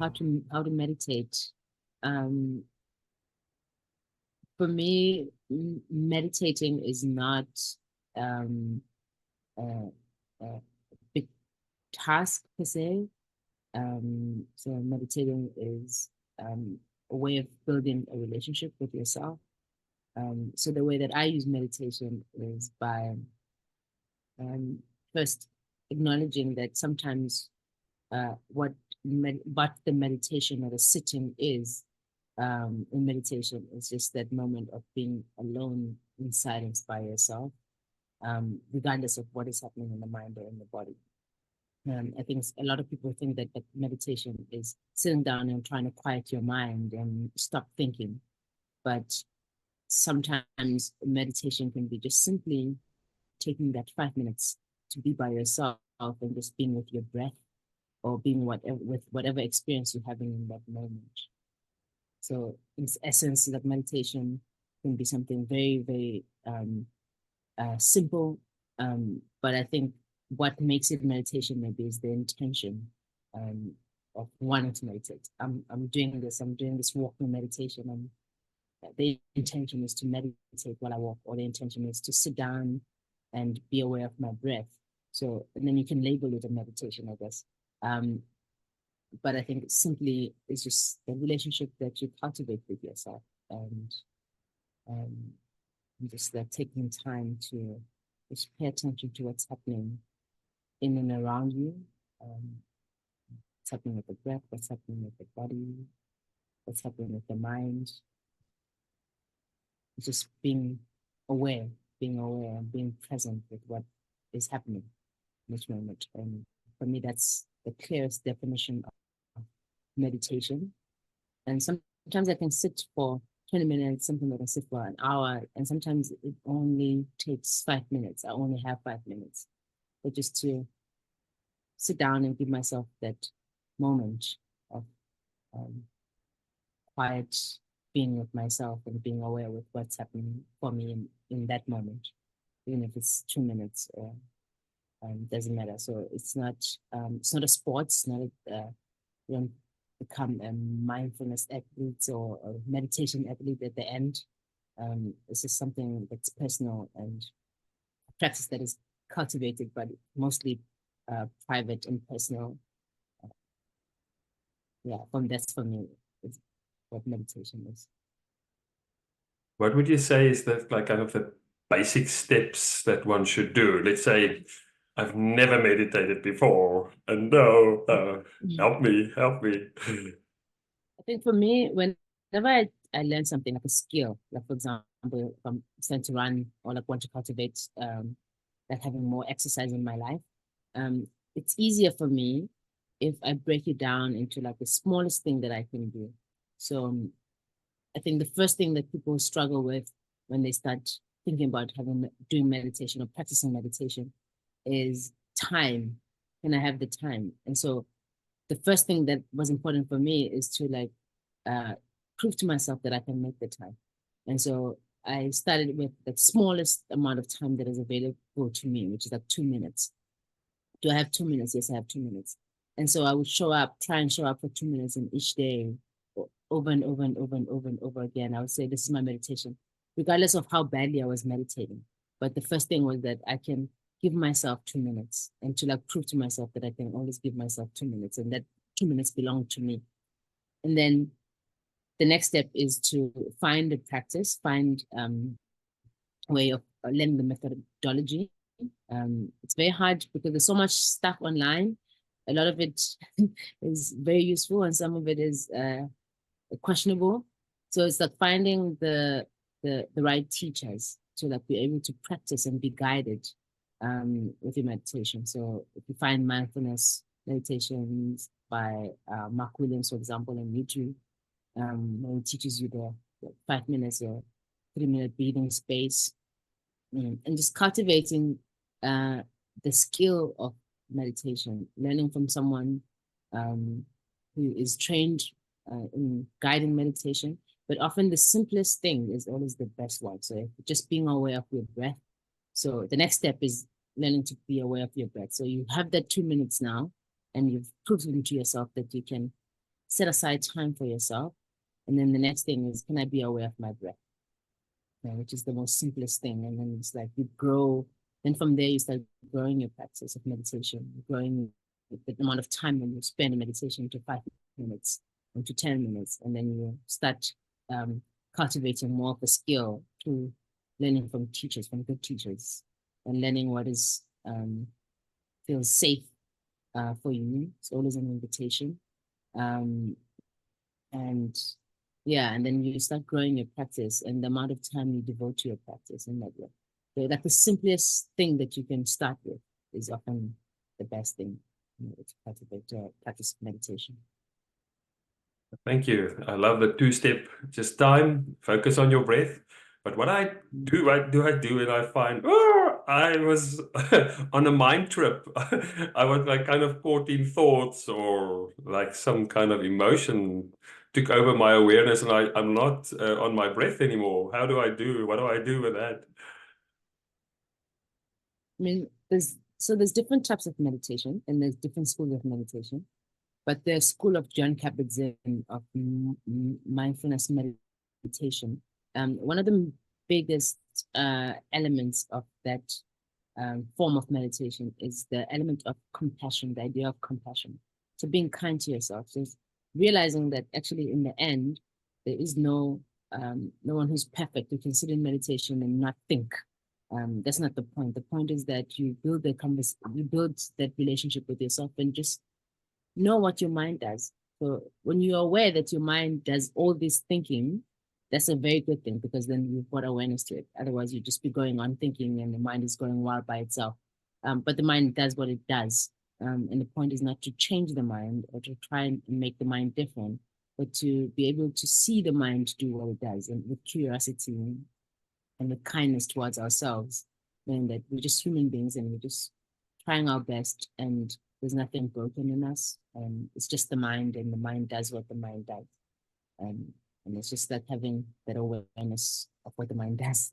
how to meditate. Um, for me, meditating is not um, a, a big task per se. So meditating is a way of building a relationship with yourself. So the way that I use meditation is by first acknowledging that sometimes what the meditation or the sitting is in meditation is just that moment of being alone in silence by yourself, regardless of what is happening in the mind or in the body. I think a lot of people think that meditation is sitting down and trying to quiet your mind and stop thinking. But sometimes meditation can be just simply taking that 5 minutes to be by yourself and just being with your breath or being with whatever experience you're having in that moment. So in essence, that meditation can be something very, very simple. But I think what makes it meditation maybe is the intention of wanting to meditate. I'm doing this walking meditation. The intention is to meditate while I walk, or the intention is to sit down and be aware of my breath. So, and then you can label it a meditation, I guess. But I think simply it's just the relationship that you cultivate with yourself, and um, just that taking time to just pay attention to what's happening in and around you. What's happening with the breath, what's happening with the body, what's happening with the mind. Just aware, being aware and being present with what is happening in this moment. And for me, that's the clearest definition of meditation. And sometimes I can sit for 20 minutes, something I can sit for an hour, and sometimes it only takes 5 minutes. I only have 5 minutes. But just to sit down and give myself that moment of quiet being with myself and being aware with what's happening for me in that moment, even if it's 2 minutes or doesn't matter. So it's not a sport. It's not you don't become a mindfulness athlete or a meditation athlete at the end. It's just something that's personal and a practice that is cultivated, but mostly private and personal. Yeah, that's for me. It's what meditation is. What would you say is that like kind of the basic steps that one should do? Let's say I've never meditated before, and no, help me. I think for me, whenever I learn something like a skill, like for example, if I'm starting to run or like want to cultivate like having more exercise in my life, it's easier for me if I break it down into like the smallest thing that I can do. So I think the first thing that people struggle with when they start thinking about doing meditation or practicing meditation is time. Can I have the time? And so the first thing that was important for me is to like prove to myself that I can make the time. And so I started with the smallest amount of time that is available to me, which is like 2 minutes. Do I have 2 minutes? Yes, I have 2 minutes. And so I would try and show up for 2 minutes in each day, over and over and over and over and over again. I would say, this is my meditation, regardless of how badly I was meditating. But the first thing was that I can give myself 2 minutes, and to like prove to myself that I can always give myself 2 minutes, and that 2 minutes belong to me. And then the next step is to find a practice, find a way of learning the methodology. It's very hard because there's so much stuff online. A lot of it is very useful, and some of it is questionable. So it's like finding the right teachers to like be able to practice and be guided with your meditation. So if you find mindfulness meditations by Mark Williams, for example, on YouTube, where he teaches you the 5 minutes or 3 minute breathing space, and just cultivating the skill of meditation, learning from someone who is trained in guiding meditation. But often the simplest thing is always the best one. So just being aware of your breath. So the next step is learning to be aware of your breath. So you have that 2 minutes now, and you've proven to yourself that you can set aside time for yourself. And then the next thing is, can I be aware of my breath? Which is the most simplest thing. And then it's like you grow. Then from there, you start growing your practice of meditation, growing the amount of time when you spend in meditation to 5 minutes, into 10 minutes. And then you start cultivating more of a skill through learning from teachers, from good teachers, and learning what is feels safe for you. It's always an invitation. And yeah, and then you start growing your practice and the amount of time you devote to your practice in that way. So like the simplest thing that you can start with is often the best thing, to cultivate practice meditation. Thank you. I love the two-step, just time, focus on your breath. But what I do, and I find, I was on a mind trip. I was like kind of caught in thoughts, or like some kind of emotion took over my awareness, and I'm not on my breath anymore. What do I do with that? I mean, there's different types of meditation and there's different schools of meditation. But the school of John Kabat-Zinn of mindfulness meditation, one of the biggest elements of that form of meditation is the element of compassion, the idea of compassion. So being kind to yourself, just realizing that actually in the end, there is no one who's perfect who can sit in meditation and not think. That's not the point. The point is that you build that relationship with yourself and just know what your mind does. So when you're aware that your mind does all this thinking, that's a very good thing, because then you've got awareness to it. Otherwise, you'd just be going on thinking and the mind is going wild by itself. But the mind does what it does. And the point is not to change the mind or to try and make the mind different, but to be able to see the mind do what it does, and with curiosity and with kindness towards ourselves, knowing that we're just human beings and we're just trying our best, and there's nothing broken in us. It's just the mind, and the mind does what the mind does. And it's just that having that awareness of what the mind does.